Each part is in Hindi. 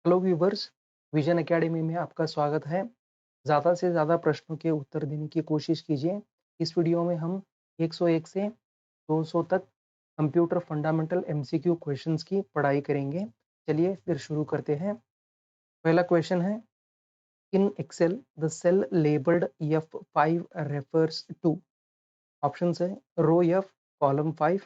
हेलो व्यूवर्स, विजन एकेडमी में आपका स्वागत है। ज़्यादा से ज़्यादा प्रश्नों के उत्तर देने की कोशिश कीजिए। इस वीडियो में हम 101 से 200 तक कंप्यूटर फंडामेंटल एमसीक्यू क्वेश्चंस की पढ़ाई करेंगे। चलिए फिर शुरू करते हैं। पहला क्वेश्चन है, in Excel the cell labelled F5 refers to। Option है row F column 5,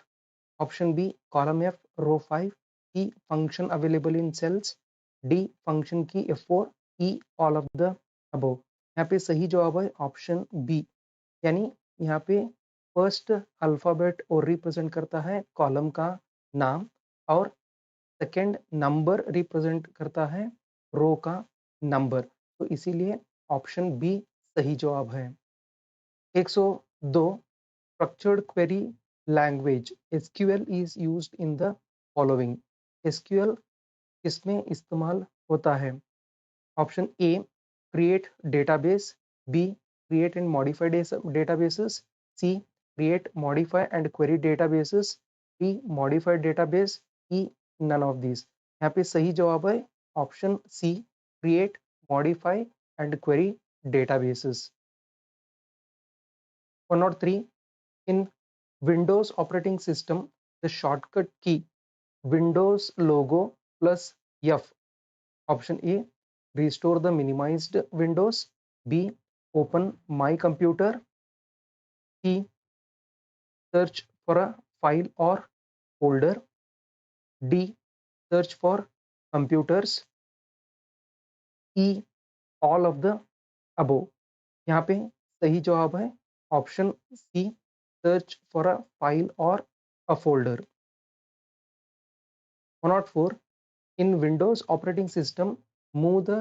option B column F row 5, E function available in cells, D function key F4, E all of the above. यहाँ पे सही जवाब है ऑप्शन बी, यानी यहाँ पे फर्स्ट अल्फाबेट और रिप्रेजेंट करता है कॉलम का नाम और सेकंड नंबर रिप्रेजेंट करता है रो का नंबर, तो इसीलिए ऑप्शन बी सही जवाब है। 102, structured query language SQL is used in the following। SQL किसमें इस्तेमाल होता है? Option A create database, B create and modify databases, C create modify and query databases, D modified database, E none of this. यहाँ पे सही जवाब है option C create modify and query databases. 103, in Windows operating system, the shortcut key Windows logo plus F। Option A restore the minimized windows, B open my computer, C search for a file or folder, D search for computers, E all of the above। यहाँ पे सही जवाब है option C search for a file और a folder. 104, in Windows operating system, move the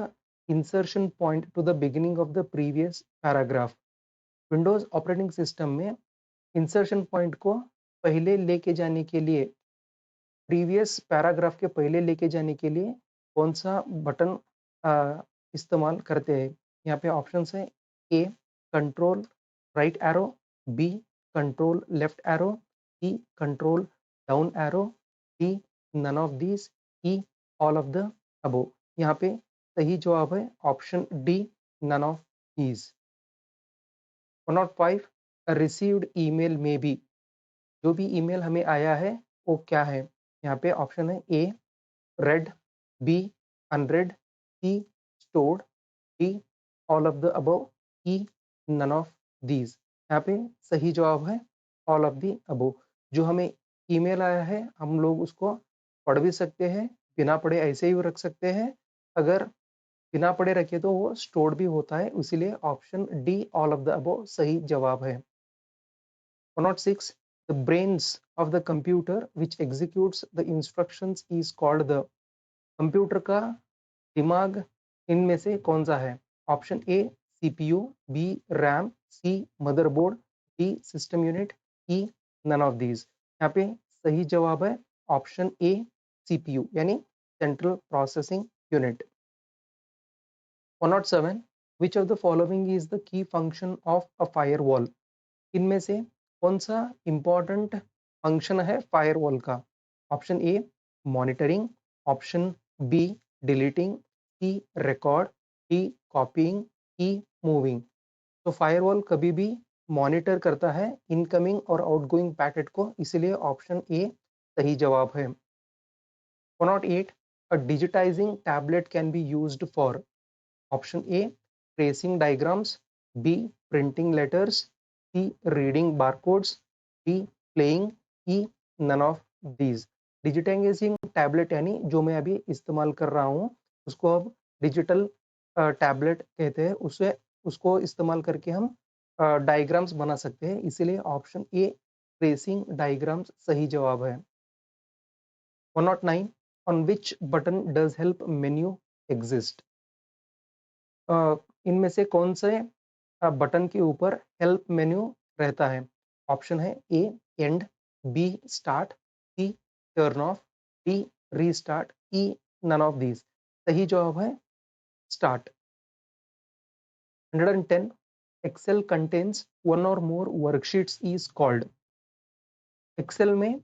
insertion point to the beginning of the previous paragraph। Windows operating system में इंसर्शन पॉइंट को पहले लेके जाने के लिए, प्रीवियस पैराग्राफ के पहले लेके जाने के लिए कौन सा बटन इस्तेमाल करते हैं? यहाँ पे ऑप्शंस है A control right arrow, B control left arrow, C control down arrow, D none of this, E all of the above. यहाँ पे सही जवाब है option D none of these. 105, received email में भी, जो भी ईमेल हमें आया है वो क्या है? यहाँ पे ऑप्शन है A read, B unread, C stored, D all of the above, E none of these. यहाँ पे सही जवाब है ऑल ऑफ द अबव। जो हमें ईमेल आया है हम लोग उसको पढ़ भी सकते हैं, बिना पढ़े ऐसे ही रख सकते हैं, अगर बिना पढ़े रखे तो वो स्टोर्ड भी होता है, इसीलिए option D all of the above सही जवाब है। 106, the brains of the computer which executes the instructions is called the। Computer का दिमाग इनमें से कौन सा है? Option A CPU, B RAM, C motherboard, D system unit, E none of these. यहाँ पे सही जवाब है ऑप्शन ए सीपीयू, यानी central processing unit. 107, which of the following is the key function of a firewall. इनमें से कौन सा इंपॉर्टेंट फंक्शन है फायरवॉल का? Option A monitoring, option B deleting, C record, D copying, E moving. तो फायरवॉल कभी भी मॉनिटर करता है इनकमिंग और आउटगोइंग पैकेट को, इसलिए ऑप्शन ए सही जवाब है। 108, a digitizing tablet can be used for। Option A tracing diagrams, B printing letters, C reading barcodes, D playing, E none of these. Digitising tablet यानी जो मैं अभी इस्तेमाल कर रहा हूँ उसको अब डिजिटल टैबलेट कहते हैं, उसे उसको इस्तेमाल करके हम डायग्राम्स बना सकते हैं, इसीलिए ऑप्शन ए ट्रेसिंग डायग्राम्स सही जवाब है। 109, on which button does help menu exist. इनमें से कौन से बटन के ऊपर हेल्प मेन्यू रहता है? ऑप्शन है A and, B start, C turn off, D restart, E none of these. सही जवाब है start. 110, Excel contains one or more worksheets is called. Excel में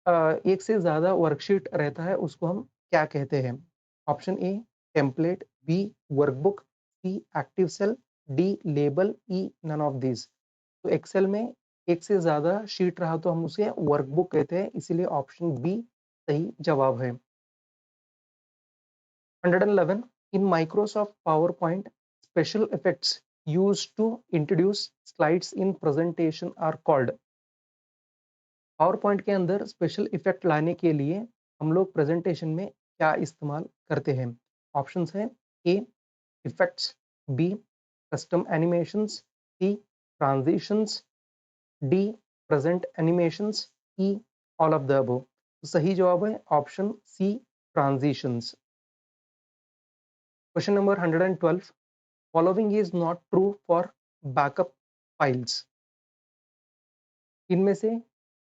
एक से ज्यादा वर्कशीट रहता है उसको हम क्या कहते हैं? Option A template, B workbook, C active cell, D label, E none of this. तो एक्सेल में एक से ज्यादा शीट रहा तो हम उसे वर्कबुक कहते हैं, इसीलिए ऑप्शन बी सही जवाब है। 111 in Microsoft PowerPoint, special effects used to introduce slides in presentation are called। Power point के अंदर स्पेशल इफेक्ट लाने के लिए हम लोग प्रेजेंटेशन में क्या इस्तेमाल करते हैं? ऑप्शंस हैं A effects, B custom animations, C transitions, D present animations, E all of the above. सही जवाब है option C transitions. Question number 112, following is not true for backup files. इनमें से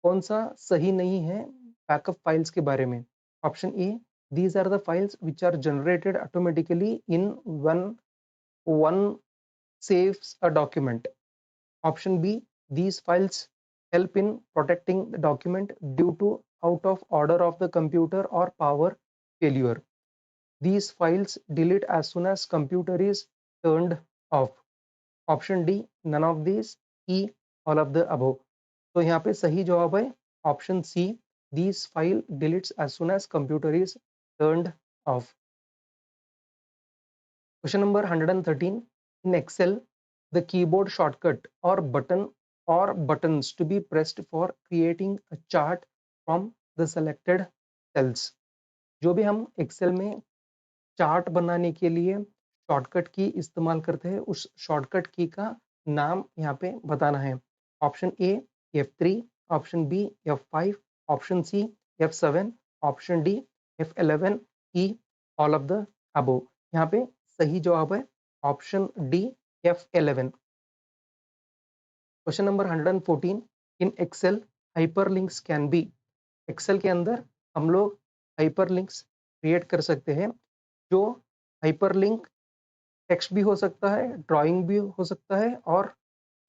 कौन सा सही नहीं है बैकअप फाइल्स के बारे में? Option A these are the files which are generated automatically in one saves a document। Option B, these files help in protecting the document due to out of order of the computer or power failure। These files delete as soon as computer is turned off। Option D, none of these, E all of the above। तो यहाँ पे सही जवाब है option C, these file deletes as soon as computer is turned off। Question number 113, in Excel the keyboard shortcut or button or buttons to be pressed for creating a chart from the selected cells। जो भी हम एक्सेल में चार्ट बनाने के लिए शॉर्टकट की इस्तेमाल करते हैं, उस शॉर्टकट की का नाम यहाँ पे बताना है। Option A F3, option B F5, option C F7, option D F11, E all of the above. यहाँ पे सही जवाब है option D F11। Question number 114, in Excel hyperlinks can be. Excel के अंदर हम लोग हाइपरलिंक्स क्रिएट कर सकते हैं। जो हाइपरलिंक टेक्स्ट भी हो सकता है, ड्राइंग भी हो सकता है और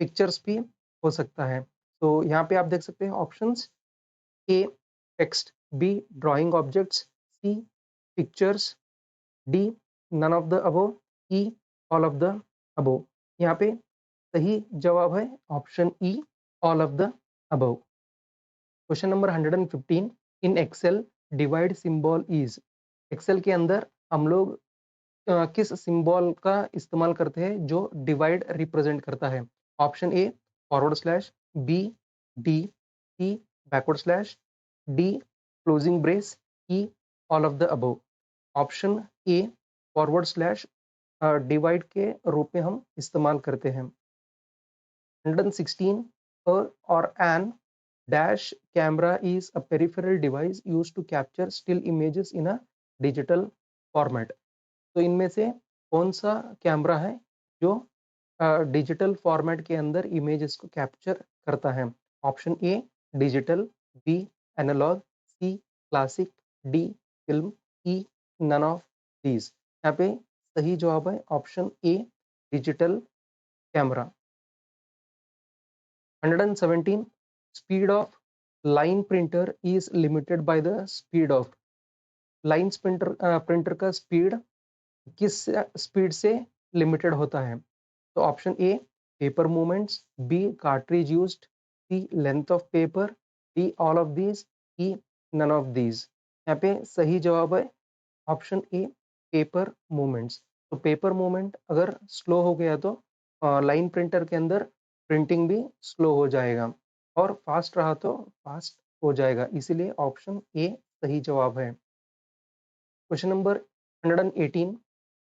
पिक्चर्स भी हो सकता है। तो यहाँ पे आप देख सकते हैं options, A text, B drawing objects, C pictures, D none of the above, E all of the above. यहाँ पे सही जवाब है option E all of the above. Question number 115, in Excel divide symbol is. Excel के अंदर हम लोग किस सिंबल का इस्तेमाल करते हैं जो डिवाइड रिप्रेजेंट करता है? Option A forward slash, B D, C backward slash, D closing brace, E all of the above. Option A forward slash divide के रूप में हम इस्तेमाल करते हैं। 116, or an dash camera is a peripheral device used to capture still images in a digital format। तो इनमें से कौन सा कैमरा है जो डिजिटल फॉर्मेट के अंदर इमेजेस को कैप्चर करता है? Option A digital, B analogue, C classic, D film, E none of these. यहाँ पे सही जवाब है option A digital camera. 117, speed of line printer is limited by the speed of। Line printer का स्पीड किस स्पीड से लिमिटेड होता है? तो option A paper movements, B cartridge used, C length of paper, D all of these, E none of these. यहाँ पे सही जवाब है ऑप्शन ए पेपर मूवमेंट्स। तो पेपर मूवमेंट अगर स्लो हो गया तो लाइन प्रिंटर के अंदर प्रिंटिंग भी स्लो हो जाएगा, और फास्ट रहा तो फास्ट हो जाएगा, इसीलिए ऑप्शन ए सही जवाब है। Question number 118,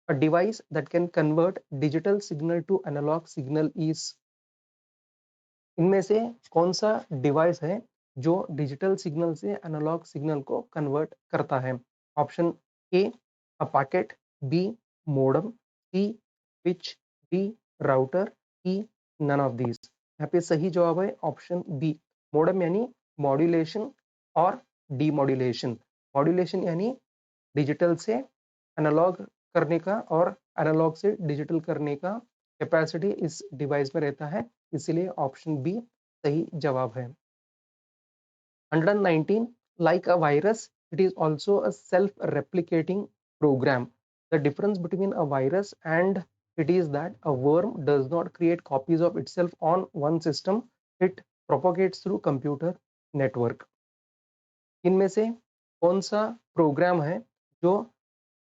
a device that can convert digital signal to analog signal is। इनमें से कौन सा डिवाइस है जो डिजिटल सिग्नल से एनालॉग सिग्नल को कन्वर्ट करता है? Option A a packet, B modem, C switch, D router, E none of these. यहाँ पे सही जवाब है ऑप्शन बी मोडम, यानी मॉड्यूलेशन और डीमॉड्यूलेशन। मॉड्यूलेशन यानी डिजिटल से एनालॉग करने का और एनालॉग से डिजिटल करने का कैपेसिटी इस डिवाइस में रहता है, इसलिए ऑप्शन बी सही जवाब है। 119, like a virus, it is also a self-replicating program. The difference between a virus and it is that a worm does not create copies of itself on one system, it propagates through computer network. इनमें से कौन सा प्रोग्राम है जो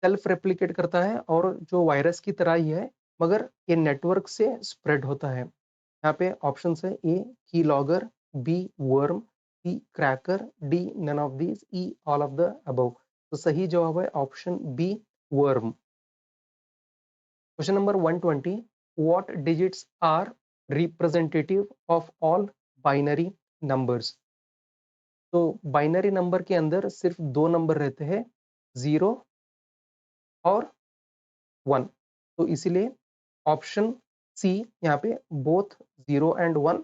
सेल्फ रेप्लिकेट करता है और जो वायरस की तरह ही है मगर ये नेटवर्क से स्प्रेड होता है? यहाँ पे ऑप्शन है A key logger, B worm, C cracker, D none of these, E all of the above. तो सही जवाब है option B worm. Question number 120, what digits are representative of all binary numbers? तो बाइनरी नंबर के अंदर सिर्फ दो नंबर रहते हैं, 0 और 1। तो इसीलिए ऑप्शन सी यहाँ पे बोथ 0 एंड 1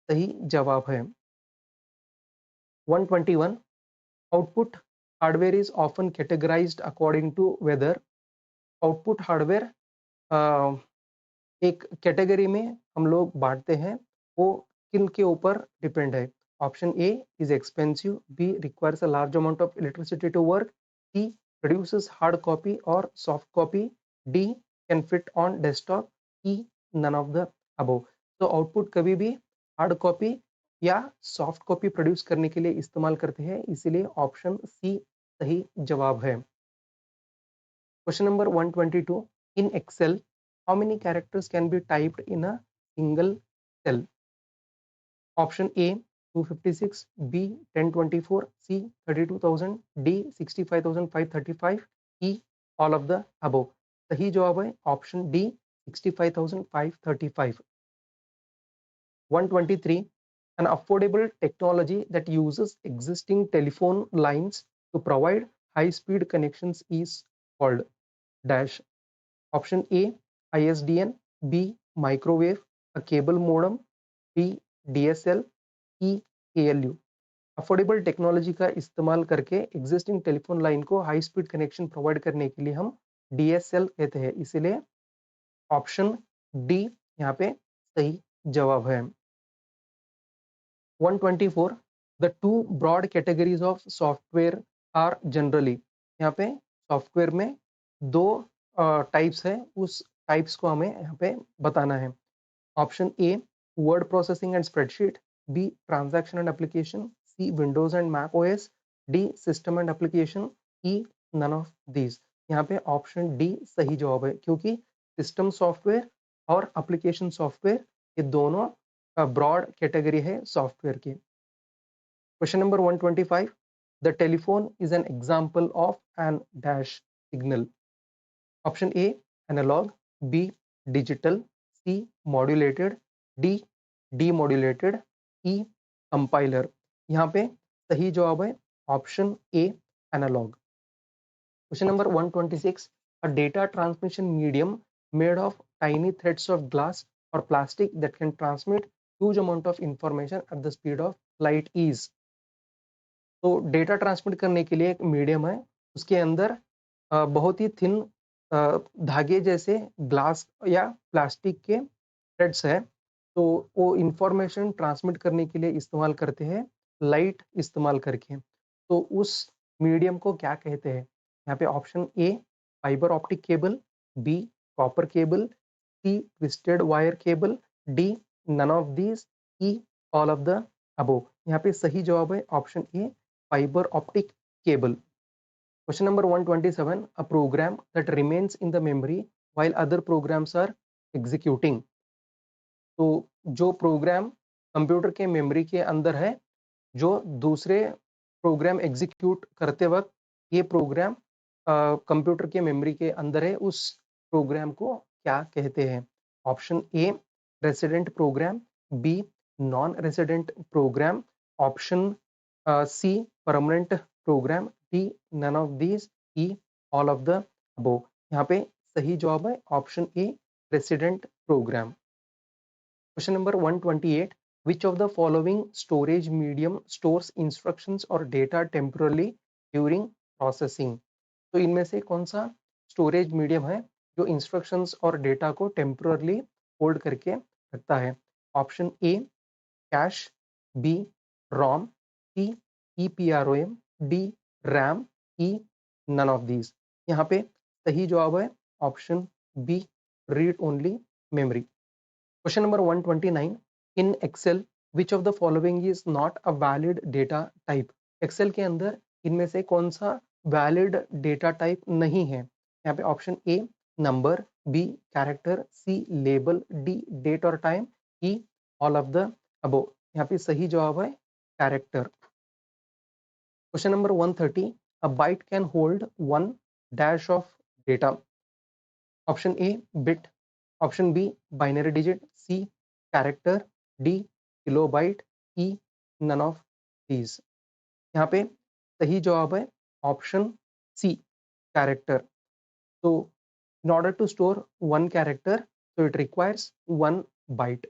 सही जवाब है। 121, output hardware is often categorised according to whether. Output hardware एक कैटेगरी में हम लोग बांटते हैं, वो किन के ऊपर डिपेंड है? Option A is expensive, B requires a large amount of electricity to work, C produces hard copy और soft copy, D can fit on desktop, E none of the above. तो आउटपुट कभी भी हार्ड कॉपी या सॉफ्ट कॉपी प्रोड्यूस करने के लिए इस्तेमाल करते हैं, इसीलिए ऑप्शन सी सही जवाब है। Question number 122, in Excel, how many characters can be typed in a single cell? Option A 256, B 1024, C 32,000, D 65,535, E all of the above। सही जवाब है option D 65,535। 123, an affordable technology that uses existing telephone lines to provide high-speed connections is called dash। Option A ISDN, B microwave, a cable modem, D DSL, E ALU। Affordable technology का इस्तेमाल करके एग्जिस्टिंग टेलीफोन लाइन को हाई स्पीड कनेक्शन प्रोवाइड करने के लिए हम DSL कहते हैं, इसीलिए ऑप्शन डी यहाँ पे सही जवाब है। 124, the two broad categories of software are generally। यहाँ पे सॉफ्टवेयर में दो टाइप्स है, उस टाइप्स को हमें यहाँ पे बताना है। Option A word processing and spreadsheet, B transaction and application, C Windows and Mac OS, D system and application, E none of these. यहाँ पे ऑप्शन डी सही जवाब है, क्योंकि सिस्टम सॉफ्टवेयर और एप्लीकेशन सॉफ्टवेयर ये दोनों ब्रॉड कैटेगरी है सॉफ्टवेयर की। Question number 125, the telephone is an example of an dash signal. Option A analog, B digital, C modulated, D demodulated, E compiler. यहाँ पे सही जवाब है option A analog. Question number 126, a data transmission medium made of tiny threads of glass और plastic that can transmit huge amount of information at the speed of light is. तो डेटा ट्रांसमिट करने के लिए एक मीडियम है, उसके अंदर बहुत ही थिन धागे जैसे ग्लास या प्लास्टिक के थ्रेड्स है, तो वो इंफॉर्मेशन ट्रांसमिट करने के लिए इस्तेमाल करते हैं लाइट इस्तेमाल करके। तो उस मीडियम को क्या कहते हैं? यहाँ पे option A fibre optic cable, B copper cable, C twisted wire cable, D none of these, E all of the above. यहाँ पे सही जवाब है option A fibre optic cable. Question number 127, a program that remains in the memory while other programs are executing। तो जो प्रोग्राम कंप्यूटर के मेमोरी के अंदर है, जो दूसरे प्रोग्राम एग्जीक्यूट करते वक्त ये प्रोग्राम कंप्यूटर के मेमोरी के अंदर है, उस प्रोग्राम को क्या कहते हैं? Option A resident program, B non resident program, option C permanent program, D none of these, E all of the above. यहाँ पे सही जवाब है option A resident program. Question number 128, which of the following storage medium stores instructions or data temporarily during processing? तो इनमें से कौन सा स्टोरेज मीडियम है जो इंस्ट्रक्शंस और डेटा को टेम्पररली होल्ड करके रखता है? Option A cache, B ROM, C EPROM, D RAM, E none of these. यहाँ पे सही जवाब है option B, read only memory. Question number 129, in Excel which of the following is not a valid data type. Excel के अंदर इनमें से कौन सा वैलिड डेटा टाइप नहीं है। यहाँ पे option A number, B character, C label, D date और time, E all of the above. यहाँ पे सही जवाब है character. Question number 130, a byte can hold one dash of data. Option A bit, option B binary digit, C character, D kilobyte, E none of these. यहाँ पे सही जवाब है ऑप्शन सी कैरेक्टर। तो in order to store one character, so it requires one byte.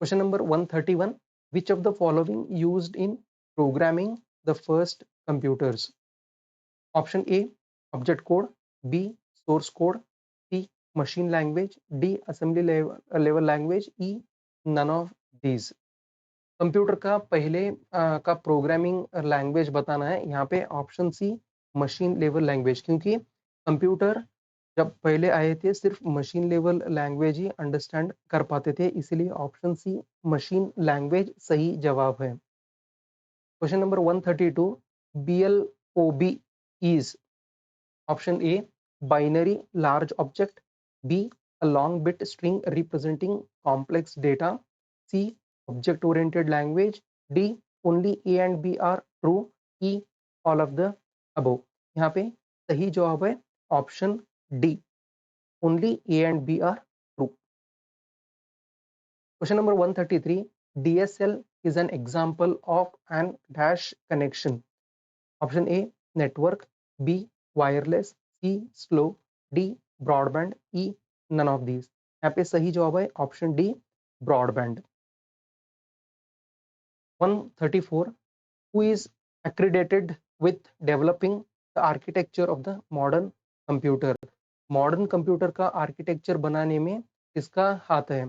Question number 131, which of the following used in programming the first computers? Option A object code, B source code, C machine language, D assembly level language, E none of these. Computer का पहले का प्रोग्रामिंग लैंग्वेज बताना है। यहाँ पे option C machine level language, क्योंकि कंप्यूटर जब पहले आए थे सिर्फ मशीन लेवल लैंग्वेज ही अंडरस्टैंड कर पाते थे, इसीलिए ऑप्शन सी मशीन लैंग्वेज सही जवाब है। Question number 132, BLOB is option A binary large object, B a long bit string representing complex data, C object oriented language, D only A and B are true, E all of the above। यहाँ पे सही जवाब है option D, only A and B are true। Question number 133, DSL is an example of an dash connection। Option A network, B wireless, C slow, D broadband, E none of these. यहाँ पे सही जवाब है option D broadband. 134, who is accredited with developing the architecture of the modern computer। Modern computer का आर्किटेक्चर बनाने में किसका हाथ है।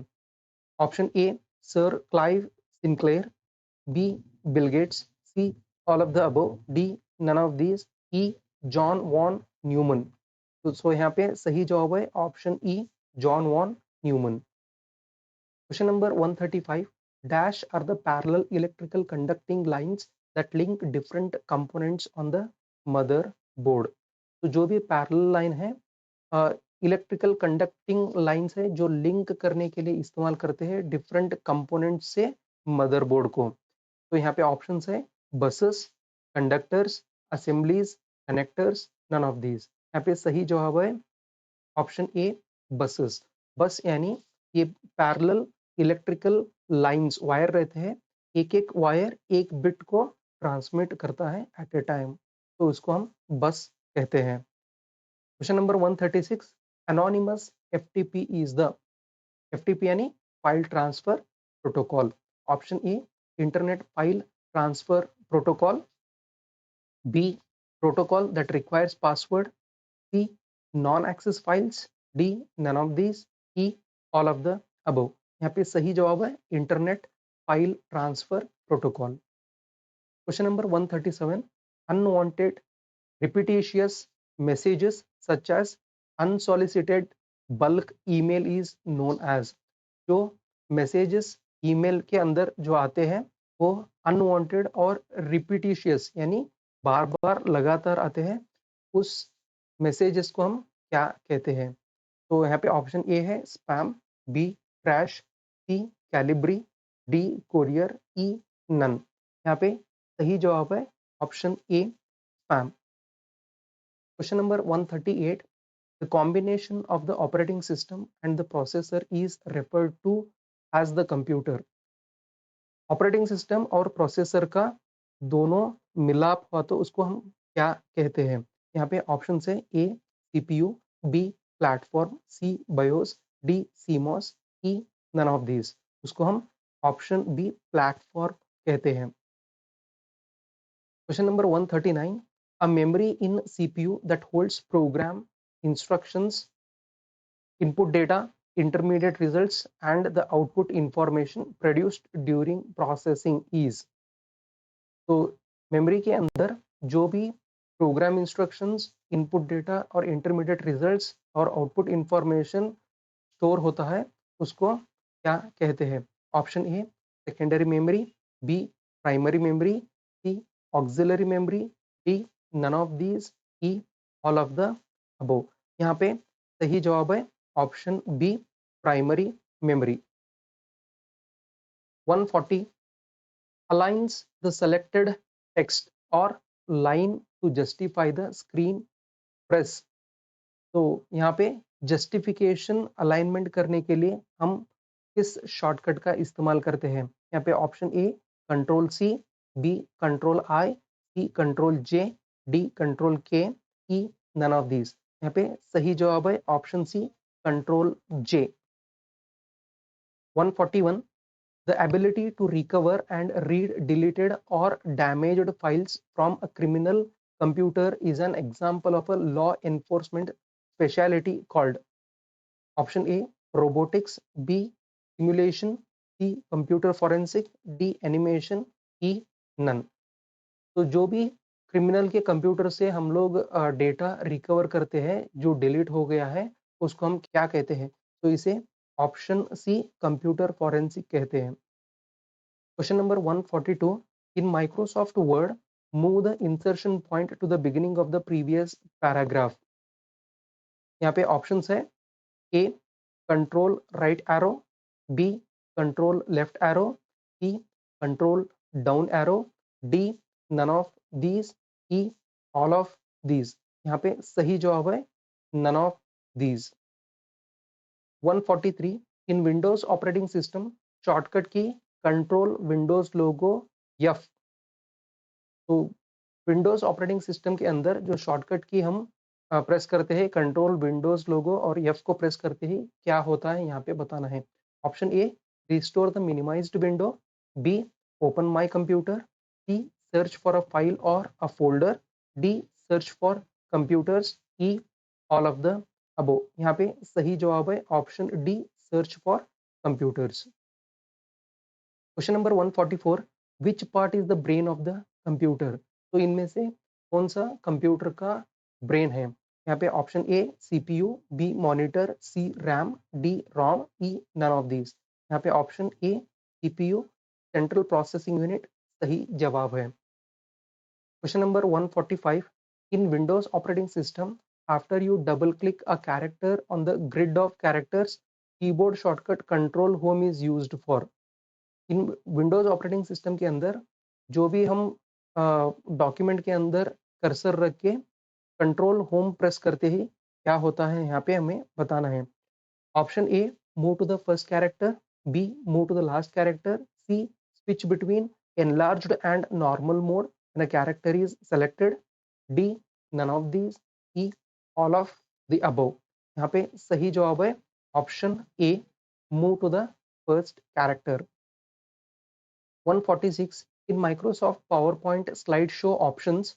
Option A sir Clive Sinclair, B Bill Gates, C all of the above, D none of these, E John von Neumann. तो सो यहाँ पे सही जवाब है option E John von Neumann. Question number 135, dash are the parallel electrical conducting lines that link different components on the motherboard। तो जो भी पैरेलल लाइन है इलेक्ट्रिकल कंडक्टिंग लाइंस है जो लिंक करने के लिए इस्तेमाल करते हैं डिफरेंट कंपोनेंट से मदरबोर्ड को। तो यहाँ पे ऑप्शंस है buses, conductors, assemblies, connectors, none of these. यहाँ पे सही जवाब है ऑप्शन ए बसेस। बस यानी ये पैरेलल इलेक्ट्रिकल लाइंस वायर रहते हैं, एक एक वायर एक बिट को ट्रांसमिट करता है एट ए टाइम, तो उसको हम बस कहते हैं। Question number 136, anonymous FTP is the, FTP यानी file transfer protocol. Option A internet file transfer protocol, B protocol that requires password, C non access files, D none of these, E all of the above. यहाँ पे सही जवाब है internet file transfer protocol. Question number 137, unwanted repetitious messages such as unsolicited bulk email is known as। जो मैसेजेस ईमेल के अंदर जो आते हैं वो अनवांटेड और रिपीटिशियस यानी बार बार लगातार आते हैं, उस मैसेजेस को हम क्या कहते हैं। तो यहाँ पे ऑप्शन ए है spam, B trash, C Calibri, D Courier, E none. यहाँ पे सही जवाब है option A spam. Question number 138, the combination of the operating system and the processor is referred to as the computer। Operating system और प्रोसेसर का दोनों मिलाप हुआ तो उसको हम क्या कहते हैं। यहाँ पे ऑप्शन है A CPU, B platform, C BIOS, D CMOS, E none of these. उसको हम ऑप्शन बी प्लेटफॉर्म कहते हैं। Question number 139, a memory in CPU that holds program instructions, input data, intermediate results and the output information produced during processing is। तो मेमोरी के अंदर जो भी प्रोग्राम इंस्ट्रक्शंस, इनपुट डेटा और इंटरमीडिएट रिजल्ट्स और आउटपुट इंफॉर्मेशन स्टोर होता है, उसको क्या कहते हैं? Option A secondary memory, B primary memory, C auxiliary memory, D none of these, E all of the above. यहाँ पे सही जवाब है option B primary memory. 140 aligns the selected text or line to justify the screen press। तो यहाँ पे जस्टिफिकेशन अलाइनमेंट करने के लिए हम किस शॉर्टकट का इस्तेमाल करते हैं? यहाँ पे option A control C, B control I, C control J, D control K, E none of these. यहाँ पे सही जवाब है option C control J. 141 the ability to recover and read deleted or damaged files from a criminal computer is an example of a law enforcement specialty called option A robotics, B simulation, C computer forensic, D animation, E none। तो जो भी क्रिमिनल के कंप्यूटर से हम लोग डेटा रिकवर करते हैं जो डिलीट हो गया है, उसको हम क्या कहते हैं? तो इसे ऑप्शन सी कंप्यूटर फॉरेंसिक कहते हैं। Question number 142. In Microsoft Word, move the insertion point to the beginning of the previous paragraph। यहाँ पे ऑप्शंस है A control right arrow, B control left arrow, C control down arrow, D none of these, E all of these. यहाँ पे सही जवाब है none of these. 143 in Windows operating system shortcut की कंट्रोल विंडोज लोगो एफ। तो विंडोज ऑपरेटिंग सिस्टम के अंदर जो शॉर्टकट की हम प्रेस करते हैं कंट्रोल विंडोज लोगो और एफ को प्रेस करते ही क्या होता है यहाँ पे बताना है। Option A restore the minimized window, B open my computer, C search for a file और a folder, D search for computers, E all of the above. यहाँ पे सही जवाब है option D search for computers. Question number 144 which part is the brain of the computer. तो इनमें से कौन सा कंप्यूटर का ब्रेन है? यहाँ पे option A CPU, B monitor, C RAM, D ROM, E none of these. यहाँ पे option A CPU central processing unit सही जवाब है। Question number 145 in Windows operating system after you double click a character on the grid of characters keyboard shortcut control home is used for. In Windows operating system के अंदर जो भी हम डॉक्यूमेंट के अंदर कर्सर रख के कंट्रोल होम प्रेस करते ही क्या होता है यहाँ पे हमें बताना है। Option A move to the first character, B move to the last character, C switch between enlarged and normal mode when a character is selected, D none of these, E all of the above। यहाँ पे सही जवाब है option A move to the first character. 146 in Microsoft PowerPoint slideshow options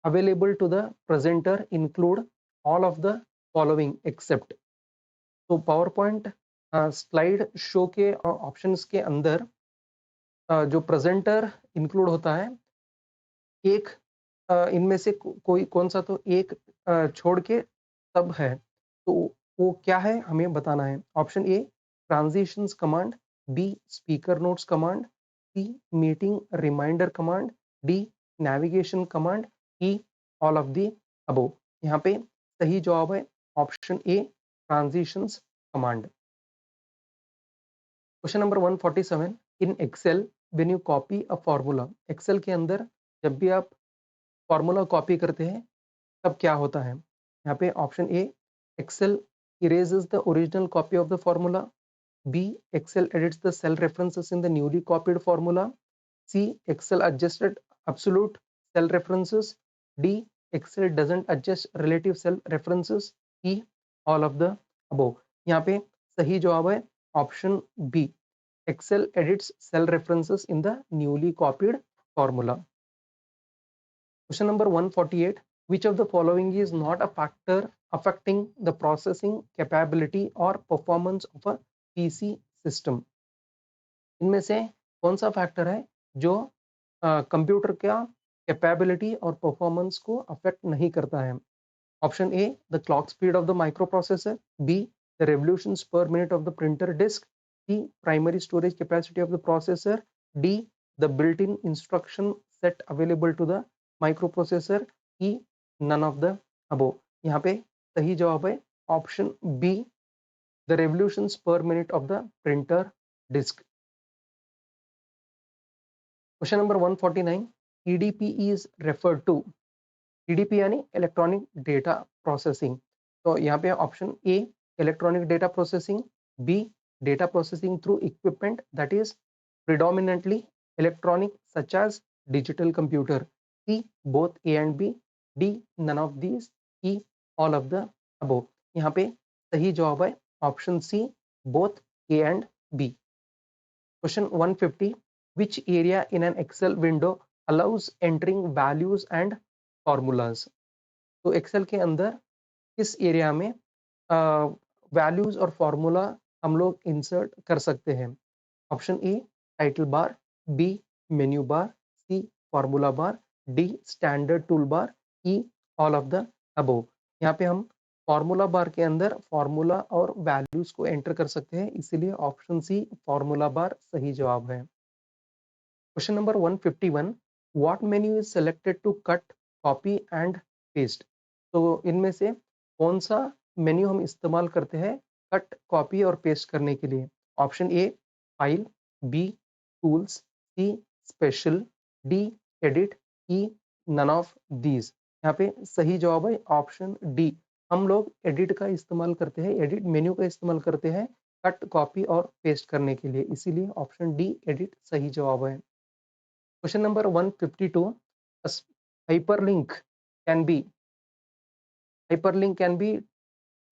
available to the presenter include all of the following except। तो PowerPoint स्लाइड शो के ऑप्शंस के अंदर जो प्रेजेंटर इंक्लूड होता है एक इनमें से कोई कौन सा तो एक छोड़ के सब है, तो वो क्या है हमें बताना है। Option A transitions command, B speaker notes command, C meeting reminder command, D navigation command, E all of the above. यहाँ पे सही जवाब है option A transitions command. Question number 147 in Excel when you copy a formula. Excel के अंदर जब भी आप फॉर्मूला कॉपी करते हैं तब क्या होता है? यहाँ पे option A Excel erases the original copy of the formula, B Excel edits the cell references in the newly copied formula, C Excel adjusted absolute cell references, D Excel doesn't adjust relative cell references, E all of the above। यहाँ पे सही जवाब है option B Excel edits cell references in the newly copied formula। Question number 148 which of the following is not a factor affecting the processing capability or performance of a PC system। इनमें से कौन सा फैक्टर है जो कंप्यूटर का कैपेबिलिटी और परफॉर्मेंस को अफेक्ट नहीं करता है। Option A, the clock speed of the microprocessor, B, the revolutions per minute of the printer disk, C, primary storage capacity of the processor, D, the built in instruction set available to the microprocessor, E, none of the above. यहाँ पे सही जवाब है option B, the revolutions per minute of the printer disk. Question number 149, EDP is referred to. EDP यानी इलेक्ट्रॉनिक डेटा प्रोसेसिंग। तो यहाँ पे option A, electronic data processing, B, data processing through equipment that is predominantly electronic such as digital computer, C, both A and B, D, none of these, E, all of the above. यहाँ पे सही जवाब है option C, both A and B. Question 150, which area in an Excel window allows entering values and formulas? तो Excel के अंदर किस एरिया में वैल्यूज और फॉर्मूला हम लोग इंसर्ट कर सकते हैं? Option A, title bar, B, menu bar, C, formula bar, D, standard tool bar, E, all of the above. यहाँ पे हम फॉर्मूला बार के अंदर फॉर्मूला और वैल्यूज को एंटर कर सकते हैं, इसीलिए ऑप्शन सी, फॉर्मूला बार सही जवाब है। Question number 151, what menu is selected to cut, copy and paste? तो इनमें से कौन सा मेन्यू हम इस्तेमाल करते हैं कट, कॉपी और पेस्ट करने के लिए? Option A, file, B, tools, C, special, D, edit, E, none of these. यहाँ पे सही जवाब है ऑप्शन डी, हम लोग एडिट का इस्तेमाल करते हैं, एडिट मेन्यू का इस्तेमाल करते हैं कट, कॉपी और पेस्ट करने के लिए, इसीलिए ऑप्शन डी, एडिट सही जवाब है। Question number 152, a hyperlink can be, hyperlink can be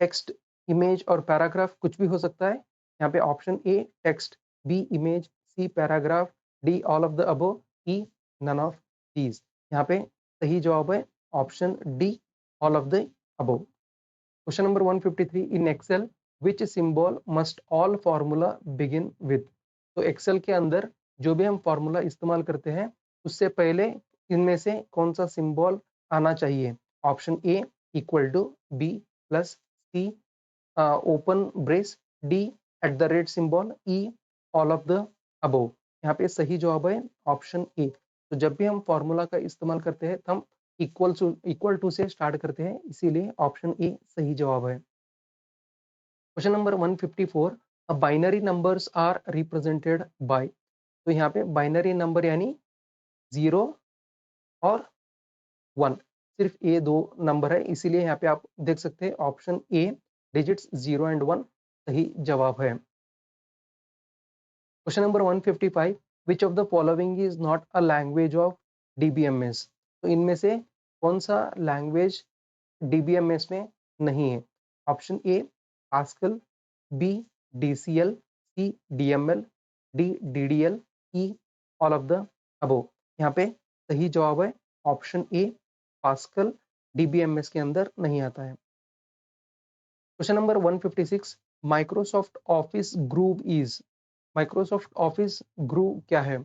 text, image और पैराग्राफ, कुछ भी हो सकता है। यहाँ पे option A text, B image, C paragraph, D all of the above, E none of these. यहाँ पे सही जवाब है option D, all of the above. Question number 153, in Excel which symbol must all formula begin with? तो एक्सेल के अंदर जो भी हम फॉर्मूला इस्तेमाल करते हैं उससे पहले इनमें से कौन सा सिंबल आना चाहिए? Option A, equal to, B, plus, C, open brace, D, at the rate symbol, E, all of the above. यहाँ पे सही जवाब है ऑप्शन ए। तो जब भी हम फॉर्मूला का इस्तेमाल करते हैं तो हम इक्वल टू से स्टार्ट करते हैं, इसीलिए ऑप्शन ए सही जवाब है। Question number 154, binary numbers are represented by. तो यहाँ पे बाइनरी नंबर यानी 0 और 1, सिर्फ ये दो नंबर है, इसीलिए यहाँ पे आप देख सकते हैं ऑप्शन ए, डिजिट्स 0 एंड 1 सही जवाब है। Question number 155, which of the following is not a language of DBMS? तो इनमें से कौन सा लैंग्वेज डीबीएमएस में नहीं है? Option A, Pascal, B, DCL, C, DML, D, DDL, E, all of the above. यहाँ पे सही जवाब है ऑप्शन ए, पास्कल डीबीएमएस के अंदर नहीं आता है। Question number 156, Microsoft office groove is. Microsoft office groove क्या है?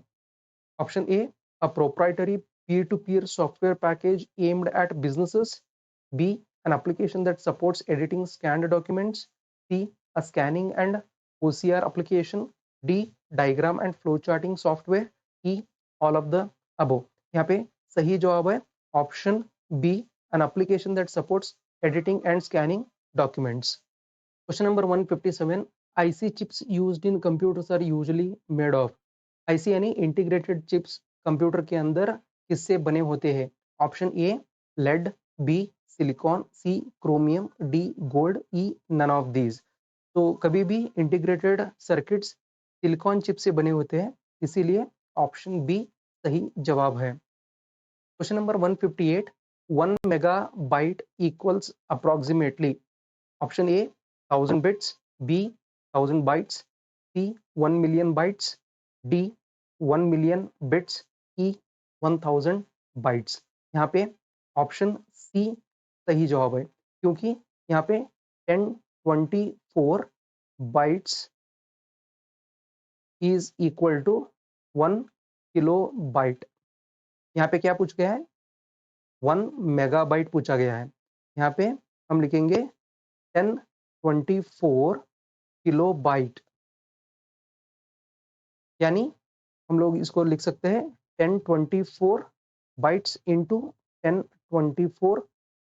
Option A, a proprietary peer-to-peer software package aimed at businesses, B, an application that supports editing scanned documents, C, a scanning and OCR application, D, diagram and flowcharting software, E, all of the above। यहाँ पे सही जवाब है option B, an application that supports editing and scanning documents। Question number 157, IC chips used in computers are usually made of। IC यानी इंटीग्रेटेड चिप्स कंप्यूटर के अंदर किससे बने होते हैं? Option A, lead, B, silicon, C, chromium, D, gold, E, none of these. तो कभी भी इंटीग्रेटेड सर्किट्स सिलिकॉन चिप से बने होते हैं, इसीलिए ऑप्शन बी सही जवाब है। Question number 158, 1 megabyte equals approximately. Option A, 1000 bits, B, 1000 bytes, C, 1 million bytes, D, 1 million bits, E, 1000 bytes. यहाँ पे ऑप्शन सी सही जवाब है, क्योंकि यहाँ पे 1024 bytes is equal to 1 kilo byte. यहाँ पे क्या पूछ गया है, 1 मेगाबाइट पूछा गया है। यहाँ पे हम लिखेंगे 1024 किलोबाइट, यानी हम लोग इसको लिख सकते हैं 1024 बाइट्स इंटू 1024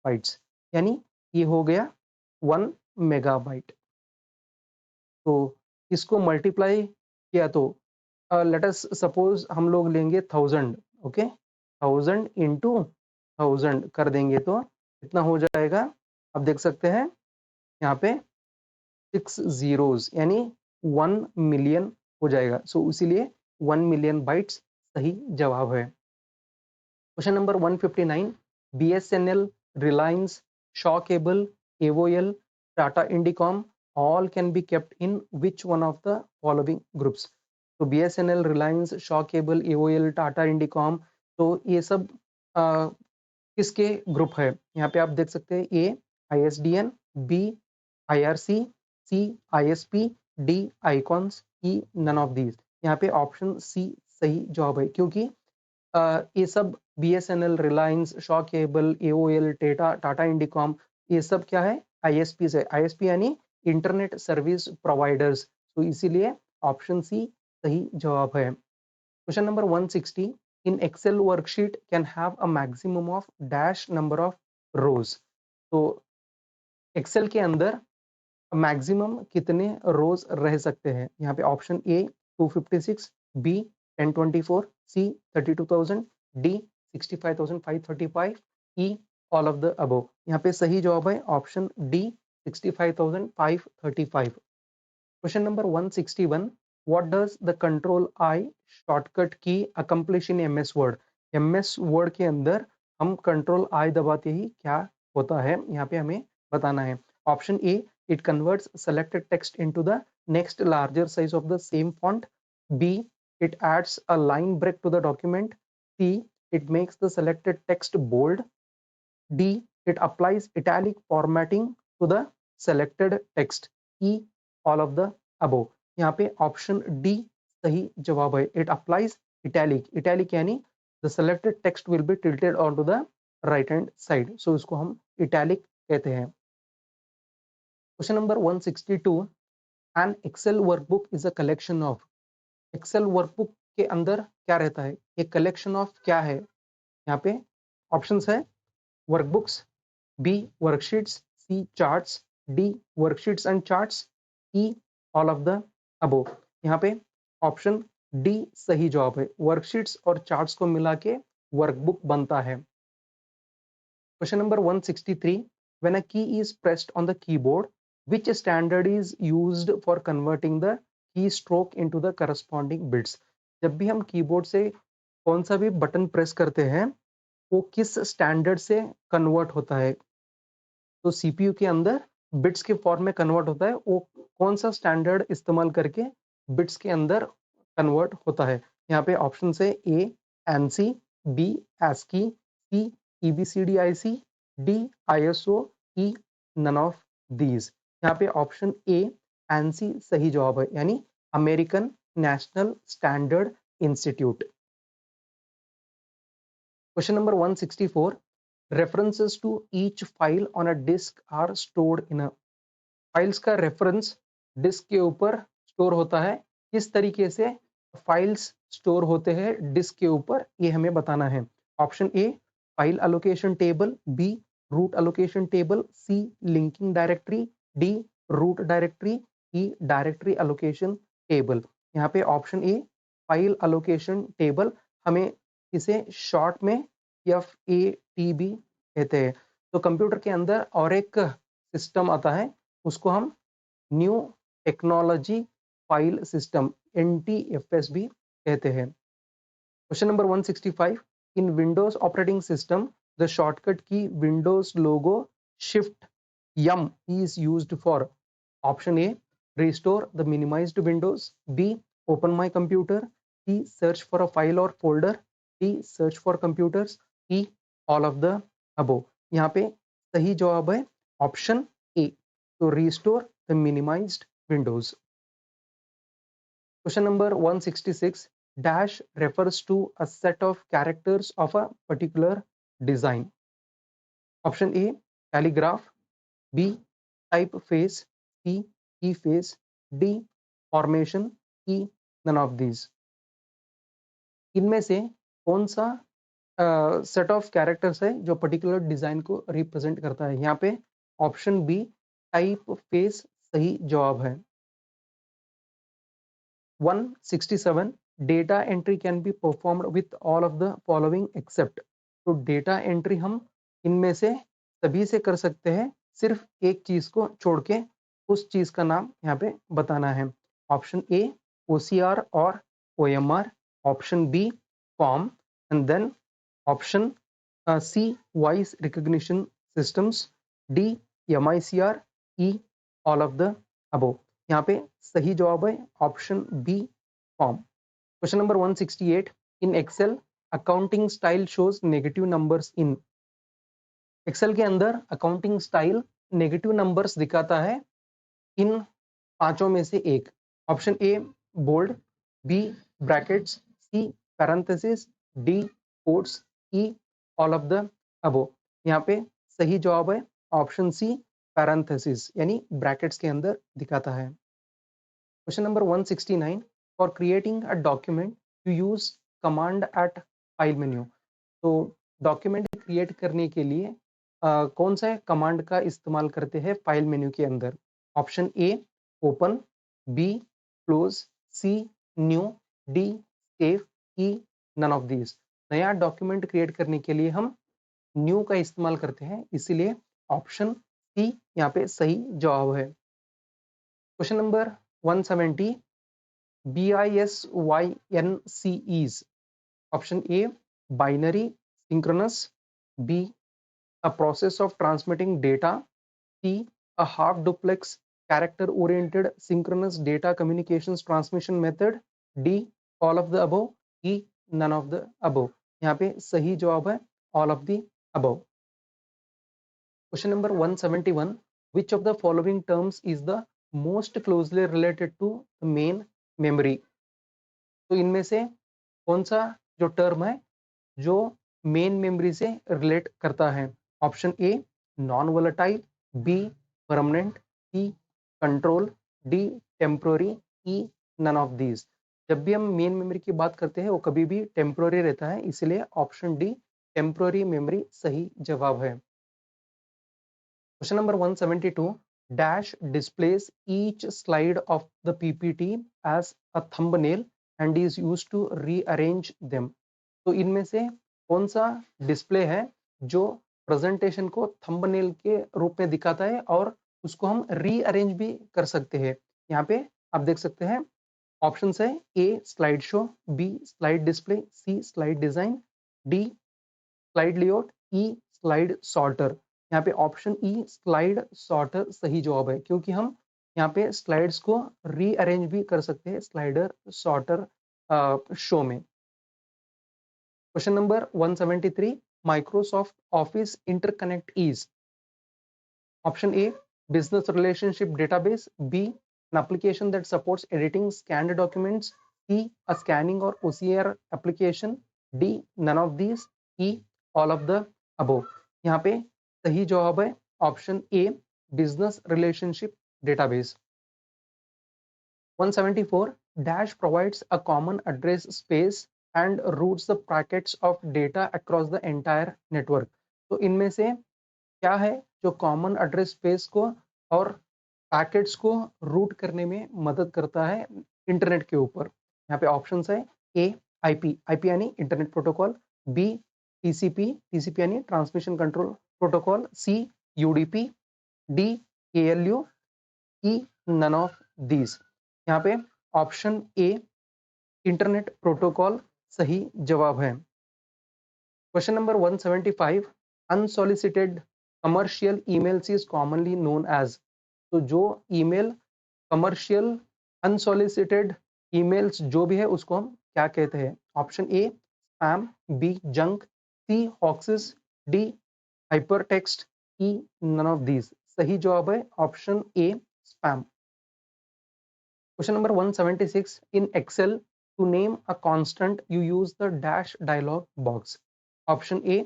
बाइट्स, यानी ये हो गया 1 मेगाबाइट। तो इसको मल्टीप्लाई किया तो लेट अस सपोज हम लोग लेंगे 1000, ओके, 1000 इंटू 1000 कर देंगे तो कितना हो जाएगा, अब देख सकते हैं यहाँ पे 6 zeros, यानी 1 मिलियन हो जाएगा। सो इसीलिए 1 मिलियन बाइट्स सही जवाब है। Question number 159, BSNL, Reliance, Shaw Cable, AOL, Tata Indicom, all can be kept in which one of the following groups? तो BSNL, Reliance, Shaw Cable, AOL, Tata Indicom, तो ये सब किसके ग्रुप है? यहाँ पे आप देख सकते हैं A ISDN, B IRC, C ISP, D icons, E none of these. यहाँ पे ऑप्शन सी सही जवाब है, क्योंकि ये सब BSNL, Reliance, Shaw cable, AOL, Tata Indicom, ये सब क्या है, ISP है। ISP यानी इंटरनेट सर्विस प्रोवाइडर्स, तो इसीलिए ऑप्शन सी सही जवाब है। Question number 160, in Excel worksheet can have a maximum of dash number of rows. तो एक्सेल के अंदर मैक्सिमम कितने रोज रह सकते हैं? यहाँ पे option A 256, B 1024, C 32000, D 65535, E all of the above. यहाँ पे सही जवाब है option D 65535। Question number 161, what does the control I shortcut key accomplish in MS Word? MS Word के अंदर हम कंट्रोल आई दबाते ही क्या होता है, यहाँ पे हमें बताना है। Option A, it converts selected text into the next larger size of the same font. B, it adds a line break to the document. C, it makes the selected text bold. D, it applies italic formatting to the selected text. E, all of the above. यहाँ पे ऑप्शन डी सही जवाब है। It applies italic. Italic यानी the selected text will be tilted onto the right hand side. So इसको हम italic कहते हैं। Question number 162, an Excel workbook is a collection of। Excel workbook के अंदर क्या रहता है? एक collection of क्या है? यहाँ पे options है workbooks, B worksheets, C charts, D worksheets and charts, E all of the above। यहाँ पे option D सही जवाब है। worksheets और charts को मिला के workbook बनता है। Question number 163, when a key is pressed on the keyboard, which standard is used for converting the keystroke into the corresponding bits? जब भी हम कीबोर्ड से कौन सा भी बटन प्रेस करते हैं, वो किस स्टैंडर्ड से कन्वर्ट होता है? तो CPU के अंदर बिट्स के फॉर्म में कन्वर्ट होता है, वो कौन सा स्टैंडर्ड इस्तेमाल करके बिट्स के अंदर कन्वर्ट होता है? यहाँ पे ऑप्शन है A ANSI, B ASCII, C EBCDIC, D ISO, E none of these. यहाँ पे ऑप्शन ए ANSI सही जवाब है, यानी American National Standard Institute. Question number 164, references to each file on a disk are stored in a। Files का रेफरेंस डिस्क के ऊपर स्टोर होता है। किस तरीके से फाइल्स स्टोर होते हैं डिस्क के ऊपर, ये हमें बताना है। Option A file allocation table, B root allocation table, C linking directory, D root directory, E directory allocation table. यहाँ पे option A file allocation table, हमें इसे शॉर्ट में FATB कहते हैं। तो कंप्यूटर के अंदर और एक सिस्टम आता है, उसको हम new technology file system NTFS भी कहते हैं। Question number 165, in Windows operating system the shortcut key Windows logo shift M is used for। Option A restore the minimized windows, B open my computer, C search for a file or folder, D search for computers, E all of the above। यहाँ पे सही जवाब है ऑप्शन ए, तो restore the minimized windows। Question number 166, dash refers to a set of characters of a particular design. Option A, calligraph. B, typeface. C, keyface. D, formation. E, none of these. इनमें से कौन सा सेट ऑफ कैरेक्टर्स है जो पर्टिकुलर डिजाइन को रिप्रेजेंट करता है? यहाँ पे ऑप्शन बी, टाइप फेस सही जवाब है। 167, data entry can be performed with all of the following except. तो डेटा एंट्री हम इनमें से सभी से कर सकते हैं, सिर्फ एक चीज को छोड़ के, उस चीज का नाम यहाँ पे बताना है। ऑप्शन ए, OCR और OMR। Option B, form. And then option C, voice recognition systems. D, MICR। E, all of the above. यहाँ पे सही जवाब है option B, form. Question number 168, in Excel accounting style shows negative numbers in. Excel के अंदर अकाउंटिंग स्टाइल नेगेटिव नंबर्स दिखाता है इन पांचों में से एक। Option A, bold. B, brackets. C, parenthesis. D, quotes. E, all of the above. यहाँ पे सही जवाब है ऑप्शन सी, पैरेंथेसिस, यानी ब्रैकेट्स के अंदर दिखाता है। Question number 169, for creating a document you use command at file menu. तो डॉक्यूमेंट क्रिएट करने के लिए कौन सा कमांड का इस्तेमाल करते हैं फाइल मेन्यू के अंदर? Option A, open. B, close. C, new. D, save. E, none of these. नया डॉक्यूमेंट क्रिएट करने के लिए हम न्यू का इस्तेमाल करते हैं, इसीलिए ऑप्शन सी यहाँ पे सही जवाब है। Question number 170, BISYNCEs। Option A, binary synchronous. B, a process of transmitting data. C, a half duplex character oriented synchronous data communications transmission method. D, all of the above. E, none of the above। यहाँ पे सही जवाब है all of the above। Question number 171, which of the following terms is the most closely related to the main memory? तो इनमें से कौन सा जो टर्म है जो मेन मेमोरी से रिलेट करता है? Option A, non volatile. B, permanent. C, control. D, temporary. E, none of these. जब भी हम मेन मेमोरी की बात करते हैं वो कभी भी टेम्पोररी रहता है, इसलिए ऑप्शन डी, टेम्पोररी मेमोरी सही जवाब है। Question number 172, dash displays each slide of the PPT as a thumbnail and is used to rearrange them. तो इनमें से कौन सा डिस्प्ले है जो प्रेजेंटेशन को थंबनेल के रूप में दिखाता है और उसको हम रीअरेंज भी कर सकते हैं? यहाँ पे आप देख सकते हैं ऑप्शन है, A slide show. B, slide display. C, slide design. D, slide layout. E, slide sorter. यहाँ पे ऑप्शन ई, स्लाइड सॉर्टर सही जवाब है, क्योंकि हम यहाँ पे स्लाइड्स को रीअरेंज भी कर सकते हैं स्लाइडर सॉर्टर शो में। Question number 173, Microsoft office interconnect is. Option A, business relationship database. B, an application that supports editing scanned documents. C, a scanning or OCR application. D, none of these. E, all of the above। यहाँ पे सही जवाब है option A, business relationship database. 174, dash provides a common address space and routes the packets of data across the entire network। तो इनमें से क्या है जो कॉमन एड्रेस स्पेस को और पैकेट्स को रूट करने में मदद करता है इंटरनेट के ऊपर? यहाँ पे ऑप्शंस है, ए, आईपी यानी इंटरनेट प्रोटोकॉल। बी, टीसीपी यानी transmission control protocol. C, UDP. D, ALU. E, none of these. यहाँ पे ऑप्शन ए, इंटरनेट प्रोटोकॉल सही जवाब है। Question number 175, unsolicited commercial emails is commonly known as. तो जो ईमेल कमर्शियल अनसॉलिसिटेड ईमेल्स जो भी है उसको हम क्या कहते हैं? Option A, spam. B, junk. C, hoaxes. D, hyper text. E, none of these. सही जवाब है option A, spam. Question number 176, in Excel To name a constant, you use the dash dialog box. Option A,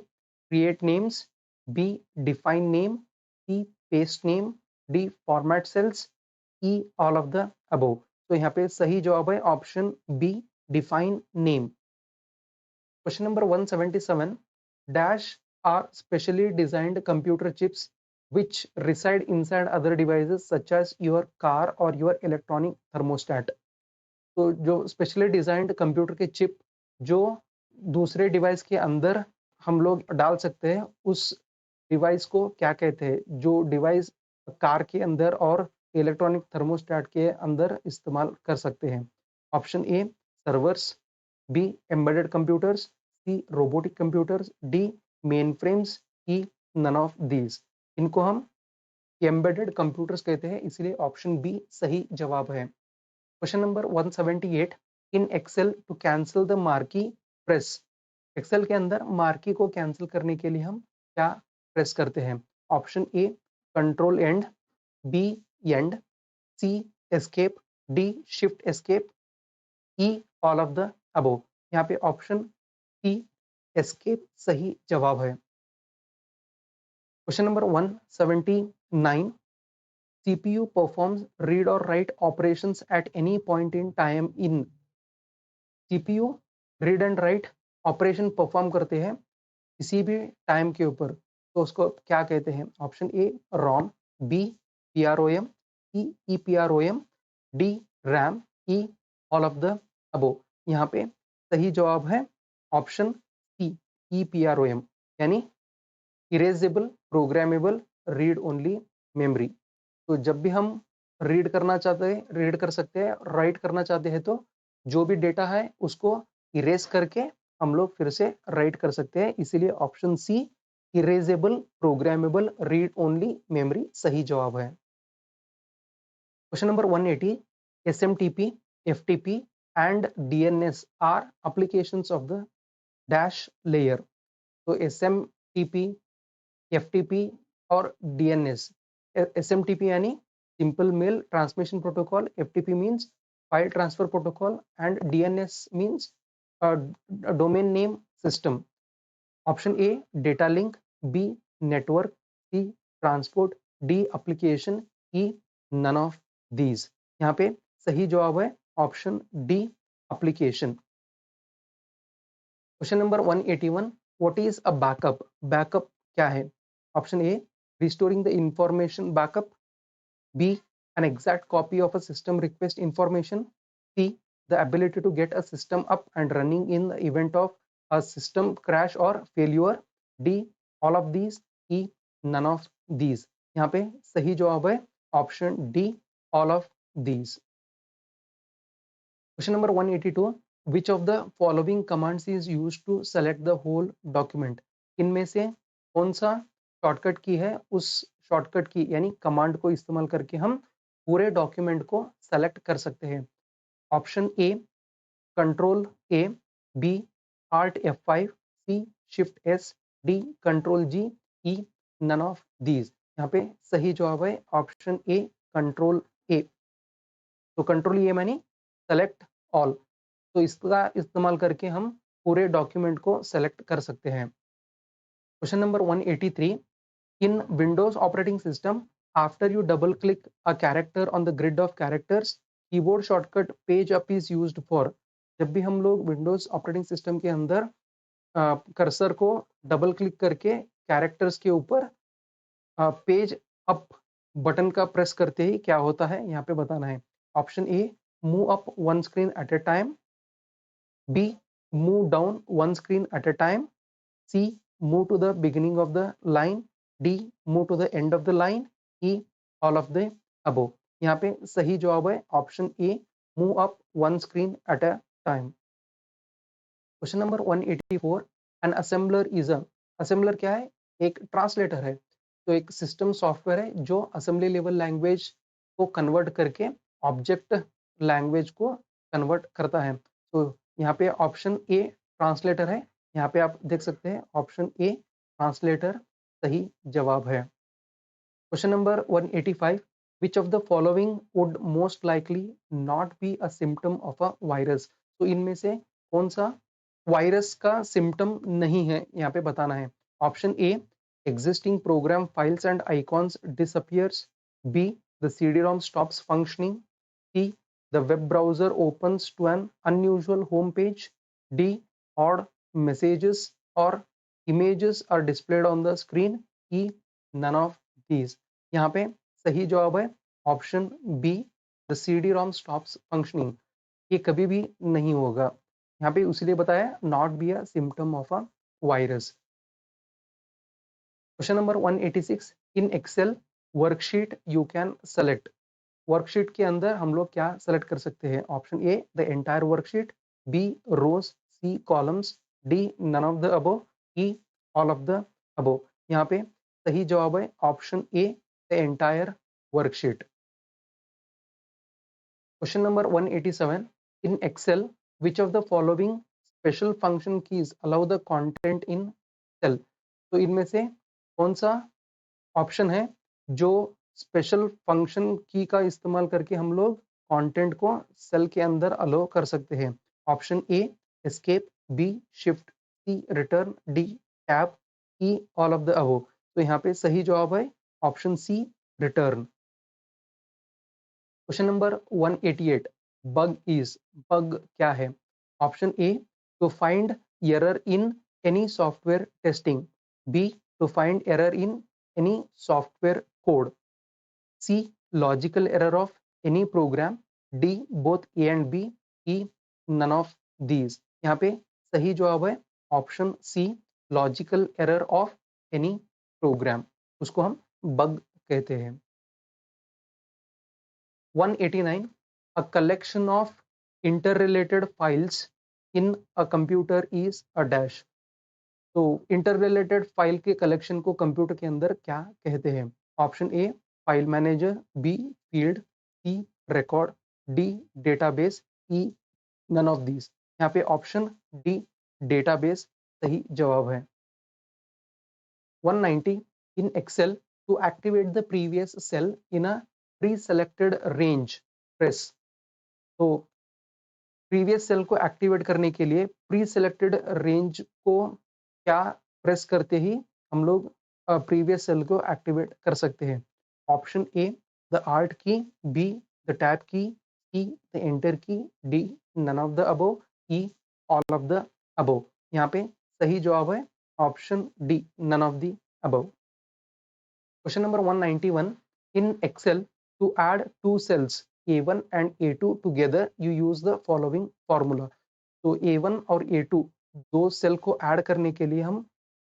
create names. B, define name. C, paste name. D, format cells. E, all of the above. तो यहाँ पे सही जवाब है option B, define name. Question number 177. Dash are specially designed computer chips which reside inside other devices such as your car or your electronic thermostat. तो जो स्पेशली डिजाइंड कंप्यूटर के चिप जो दूसरे डिवाइस के अंदर हम लोग डाल सकते हैं, उस डिवाइस को क्या कहते हैं? जो डिवाइस कार के अंदर और इलेक्ट्रॉनिक थर्मोस्टेट के अंदर इस्तेमाल कर सकते हैं. Option A, servers. B, embedded computers. C, robotic computers. D, mainframes. E, none of these. इनको हम एम्बेडेड कंप्यूटर्स कहते हैं, इसलिए ऑप्शन बी सही जवाब है. Question number 178. In Excel to cancel the marquee press. Excel के अंदर मार्की को कैंसिल करने के लिए हम क्या प्रेस करते हैं? Option A, control end. B, end. C, escape. D, shift escape. E, all of the above. यहाँ पे ऑप्शन सी, एस्केप सही जवाब है. Question number 179. CPU performs read or write operations at any point in time in. CPU read and write operation perform करते हैं किसी भी टाइम के ऊपर, तो उसको क्या कहते हैं? Option A, ROM. B, PROM. C, EPROM. D, RAM. E, all of the above. यहाँ पे सही जवाब है ऑप्शन सी, EPROM, यानी erasable programmable read only memory. तो जब भी हम रीड करना चाहते हैं, रीड कर सकते हैं. राइट करना चाहते हैं तो जो भी डेटा है उसको इरेज करके हम लोग फिर से राइट कर सकते हैं, इसीलिए option C, erasable programmable read only memory सही जवाब है. Question number 180. SMTP, FTP and DNS are applications of the dash layer. तो SMTP, FTP और DNS. SMTP यानी simple mail transmission protocol, FTP means file transfer protocol and DNS means domain name system. Option A, data link. B, network. C, transport. D, application. E, none of these. यहाँ पे सही जवाब है option D, application. Question number 181. What is a backup? Backup क्या है? Option A, restoring the information backup. B, an exact copy of a system request information. C, the ability to get a system up and running in the event of a system crash or failure. D, all of these. E, none of these. यहाँ पे सही जवाब है option D, all of these. Question number 182. Which of the following commands is used to select the whole document? इनमें से कौन सा शॉर्टकट की है? उस शॉर्टकट की यानी कमांड को इस्तेमाल करके हम पूरे डॉक्यूमेंट को सेलेक्ट कर सकते हैं. Option A, control A. B, Alt F5. C, shift S. D, control G. E, none of these. यहाँ पे सही जवाब है ऑप्शन ए, कंट्रोल ए. तो कंट्रोल ए मानी सेलेक्ट ऑल, तो इसका इस्तेमाल करके हम पूरे डॉक्यूमेंट को सेलेक्ट कर सकते हैं. Question number 183. In Windows operating system, after you double click a character on the grid of characters, keyboard shortcut page up is used for. जब भी हम लोग विंडोज ऑपरेटिंग सिस्टम के अंदर कर्सर को डबल क्लिक करके कैरेक्टर्स के ऊपर पेज अप बटन का प्रेस करते ही क्या होता है, यहाँ पे बताना है. Option A, move up one screen at a time. B, move down one screen at a time. C, move to the beginning of the line. D, move to the end of the line. E, all of the above. यहाँ पे सही जवाब है option A, move up one screen at a time. Question number 184. An assembler is a. Assembler क्या है? एक ट्रांसलेटर है. तो एक सिस्टम सॉफ्टवेयर है जो असेंबली लेवल लैंग्वेज को कन्वर्ट करके ऑब्जेक्ट लैंग्वेज को कन्वर्ट करता है. तो यहाँ पे ऑप्शन ए ट्रांसलेटर है. यहाँ पे आप देख सकते हैं ऑप्शन ए ट्रांसलेटर सही जवाब है. Question number 185. Which of the following would most likely not be a symptom of a virus. तो इनमें से कौन सा वायरस का सिम्टम नहीं है, यहाँ पे बताना है। Option A, existing program files and icons disappears. B, the CD-ROM stops functioning. C, the web browser opens to an unusual home page. D, odd messages or images are displayed on the screen. E, none of these. यहाँ पे सही जवाब है option B, the CD-ROM stops functioning. ये कभी भी नहीं होगा, यहाँ पे इसलिए बताया not be a symptom of a virus. Question number 186, in Excel worksheet you can select. Worksheet के अंदर हम लोग क्या सेलेक्ट कर सकते हैं? Option A, the entire worksheet. B, rows. C, columns. D, none of the above. E, all of the above. यहाँ पे सही जवाब है option A, the entire worksheet. Question number 187, in Excel which of the following special function keys allow the content in cell. तो इनमें से कौन सा ऑप्शन है जो स्पेशल फंक्शन की का इस्तेमाल करके हम लोग कंटेंट को सेल के अंदर अलो कर सकते हैं? Option A, escape. B, shift. C, return. D, tab. E, all of the above. तो यहाँ पे सही जवाब है option C, return. Question number 188, bug is. Bug क्या है? Option A, to find error in any software testing. B, to find error in any software code. C, logical error of any program. D, both A and B. E, none of these. यहाँ पे सही जवाब है option C, logical error of any program, उसको हम बग कहते हैं। 189, a collection of interrelated files in a computer is a dash. तो इंटररिलेटेड फाइल के कलेक्शन को कंप्यूटर के अंदर क्या कहते हैं? Option A, file manager. B, field. C, record. D, database. E, none of these. यहाँ पे ऑप्शन डी, डेटाबेस सही जवाब है। 190, in Excel to activate the previous cell in a pre selected range press. तो प्रीवियस सेल को एक्टिवेट करने के लिए प्री सेलेक्टेड रेंज को क्या प्रेस करते ही हम लोग प्रीवियस सेल को एक्टिवेट कर सकते हैं? Option A, the alt key. B, the tab key. C, the enter key. D, none of the above. E, all of the above. यहाँ पे सही जवाब है option D, none of the above. Question number 191, in Excel to add two cells A1 and A2 together you use the following formula. तो A1 और A2 दो सेल को ऐड करने के लिए हम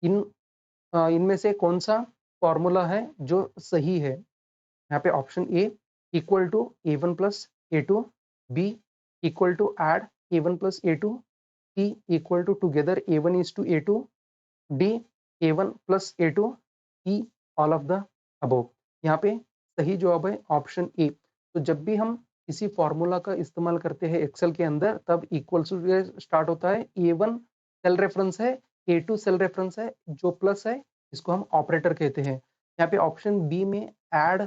इनमें से कौन सा फॉर्मूला है जो सही है? यहाँ पे option A, equal to A1 plus A2। B, equal to add A1 plus A2। C, equal to together A1 is to A2। D, A1 plus A2। E, all of the above. यहाँ पे सही जवाब है ऑप्शन ए। तो जब भी हम किसी फॉर्मूला का इस्तेमाल करते हैं एक्सेल के अंदर, तब इक्वल से स्टार्ट होता है। A1 सेल रेफरेंस है, A2 सेल रेफरेंस है, जो प्लस है इसको हम ऑपरेटर कहते हैं। यहाँ पे ऑप्शन बी में ऐड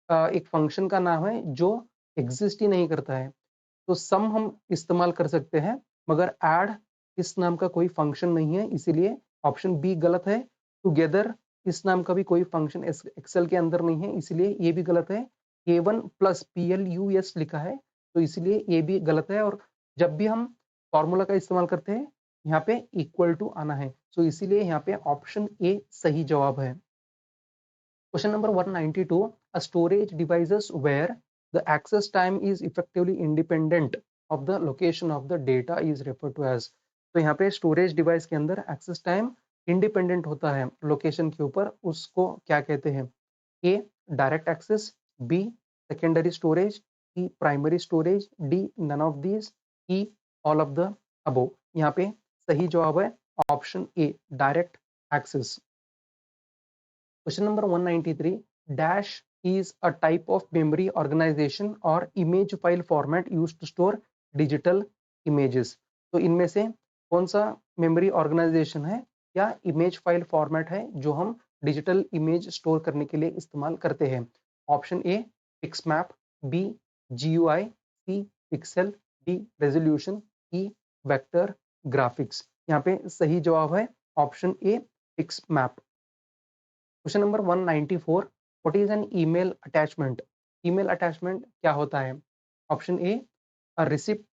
एक फंक्शन का नाम है जो एग्जिस्ट ही नहीं करता है। तो सम हम इस्तेमाल कर सकते हैं, मगर ऐड इस नाम का कोई फंक्शन नहीं है, इसीलिए ऑप्शन बी गलत है। टुगेदर इस नाम का भी कोई फंक्शन एक्सेल के अंदर नहीं है, इसलिए ये भी गलत है। A1 प्लस PLUS लिखा है, तो इसलिए ये भी गलत है। और जब भी हम फॉर्मूला का इस्तेमाल करते हैं, यहाँ पे इक्वल टू आना है, तो इसीलिए यहाँ पे ऑप्शन ए सही जवाब है। Question number 192, a storage devices where the access time is effectively independent of the location of the data is referred to as। तो यहाँ पे स्टोरेज डिवाइस के अंदर एक्सेस टाइम इंडिपेंडेंट होता है लोकेशन के ऊपर, उसको क्या कहते हैं? A, direct access. B, secondary storage. C, primary storage. D, none of these. E, all of the above. यहाँ पे सही जवाब है option A, direct access. Question number 193, dash is a type of memory organization or image file format used to store digital images। तो इनमें से कौन सा मेमोरी ऑर्गेनाइजेशन है या इमेज फाइल फॉर्मेट है जो हम डिजिटल इमेज स्टोर करने के लिए इस्तेमाल करते हैं? Option A, pixmap. B, GUI। C, pixel. D, resolution. E vector graphics. यहाँ पे सही जवाब है option A pix map. Question number 194, what is an email attachment? Email attachment क्या होता है? Option A a receipt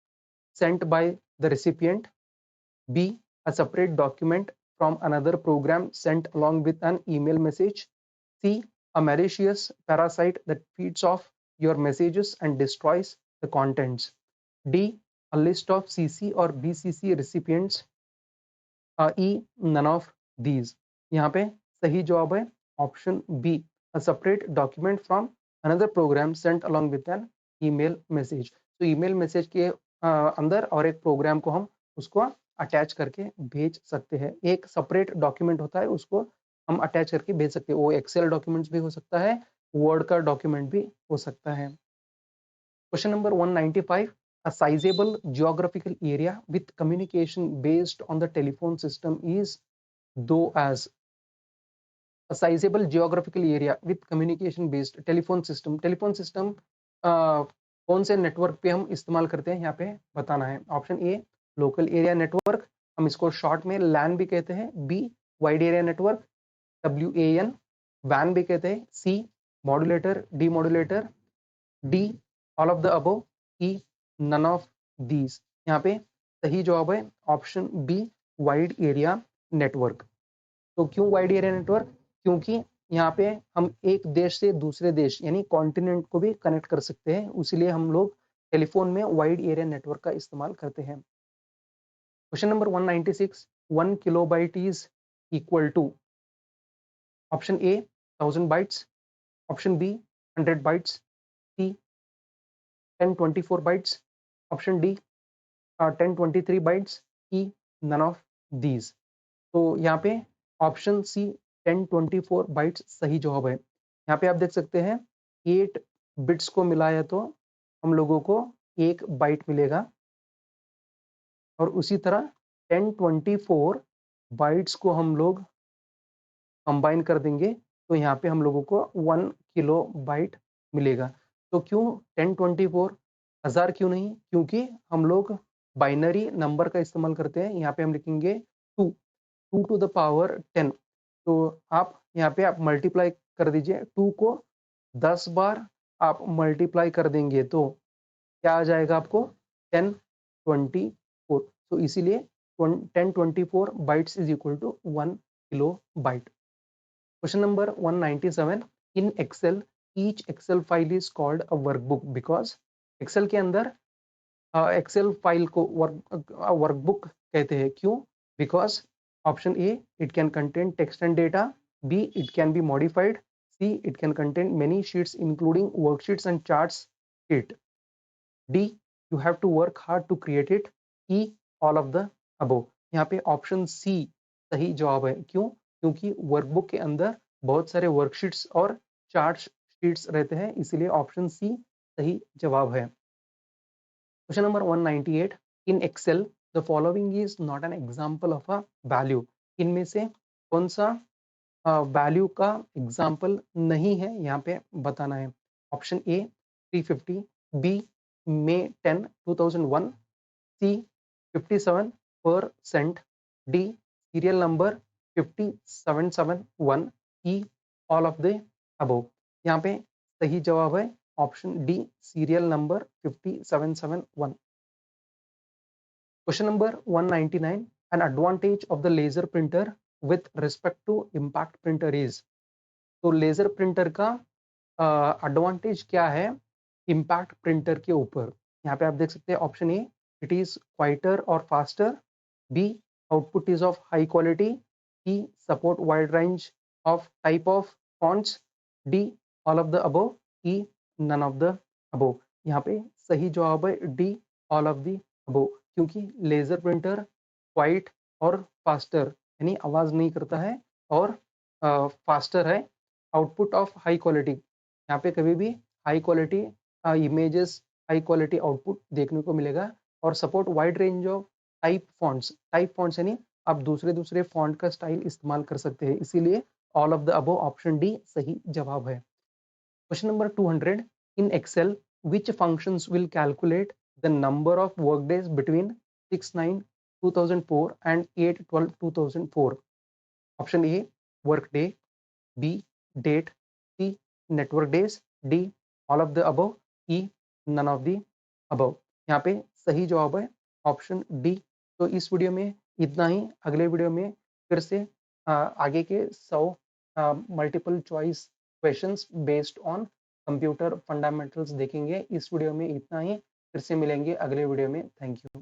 sent by the recipient, B a separate document from another program sent along with an email message, C a malicious parasite that feeds off your messages and destroys the contents, D a list of CC or BCC recipients, E none of these। यहाँ पे सही जवाब है option B a separate document from another program sent along with an email message। तो ईमेल मैसेज के अंदर और एक प्रोग्राम को हम उसको अटैच करके भेज सकते हैं। एक सेपरेट डॉक्यूमेंट होता है, उसको हम अटैच करके भेज सकते हैं। वो एक्सेल डॉक्यूमेंट्स भी हो सकता है, वर्ड का डॉक्यूमेंट भी हो सकता है। Question number 195, a sizable geographical area with communication based on the telephone system is though as a sizable geographical area with communication based telephone system। Telephone system कौन से नेटवर्क पे हम इस्तेमाल करते हैं यहाँ पे बताना है। Option A local area network, हम इसको शॉर्ट में लैन भी कहते हैं, B wide area network WAN, वैन भी कहते हैं, C modulator demodulator, D all of the above, E none of these. यहाँ पे सही जवाब है option B wide area network. तो क्यों वाइड एरिया नेटवर्क? क्योंकि यहाँ पे हम एक देश से दूसरे देश यानी कॉन्टिनेंट को भी कनेक्ट कर सकते हैं, उसीलिए हम लोग टेलीफोन में वाइड एरिया नेटवर्क का इस्तेमाल करते हैं। Question number 196, 1 kilobyte is equal to option A 1000 bytes, option B 100 bytes, C 1024 bytes, option D 1023 bytes, E none of these. तो यहाँ पे ऑप्शन सी 1024 बाइट्स सही जवाब है। यहाँ पे आप देख सकते हैं 8 बिट्स को मिलाया तो हम लोगों को 1 बाइट मिलेगा, और उसी तरह 1024 बाइट्स को हम लोग कंबाइन कर देंगे तो यहाँ पे हम लोगों को 1 किलो बाइट मिलेगा। तो क्यों 1024 1000 क्यों नहीं? क्योंकि हम लोग बाइनरी नंबर का इस्तेमाल करते हैं। यहाँ पे हम लिखेंगे 2 टू द पावर 10। तो आप यहाँ पे आप मल्टीप्लाई कर दीजिए, 2 को 10 बार आप मल्टीप्लाई कर देंगे तो क्या आ जाएगा आपको 1024। तो इसीलिए 1024 bytes is equal to 1 kilo byte. Question number 197, in Excel each Excel file is called a workbook because. Excel के अंदर एक्सेल फाइल को वर्कबुक कहते हैं, क्यों? Because option A it can contain text and data, B it can be modified, C it can contain many sheets including worksheets and charts sheet, D you have to work hard to create it, E all of the above. यहाँ पे ऑप्शन सी सही जवाब है। क्यों? क्योंकि वर्कबुक के अंदर बहुत सारे वर्कशीट्स और चार्ट शीट्स रहते हैं, इसीलिए ऑप्शन सी सही जवाब है। Question number 198, in Excel the following is not an example of a value. इनमें से कौन सा वैल्यू का एग्जाम्पल नहीं है, यहाँ पे बताना है। Option A 350, B May 10 2001, C 57%, D serial number 5771, E all of the above. यहाँ पे सही जवाब है option D serial number 5771। Question number 199, an advantage of the laser printer with respect to impact printer is. तो लेजर प्रिंटर का एडवांटेज क्या है इम्पैक्ट प्रिंटर के ऊपर? यहाँ पे आप देख सकते हैं option A it is quieter और faster, B output is of high quality, E support wide range of type of fonts, D all of the above, E none of the above. यहाँ पे सही जवाब है D all of the above, क्योंकि लेजर प्रिंटर क्वाइट और फास्टर यानी आवाज नहीं करता है और फास्टर है, आउटपुट ऑफ हाई क्वालिटी। यहाँ पे कभी भी high quality images, high quality output देखने को मिलेगा, और support wide range of type fonts यानी आप दूसरे दूसरे फॉन्ट का स्टाइल इस्तेमाल कर सकते हैं, इसीलिए all of the above option D सही जवाब है। Question number 200, in Excel which functions will calculate the number of work days between 6/9/2004 and 8/12/2004. Option A, work day. B, date. C, network days. D, all of the above. E, none of the above. यहाँ पे सही जवाब है ऑप्शन डी। तो इस वीडियो में इतना ही। अगले वीडियो में फिर से आगे के 100 multiple choice questions based on computer fundamentals देखेंगे। इस वीडियो में इतना ही। फिर से मिलेंगे अगले वीडियो में। Thank you.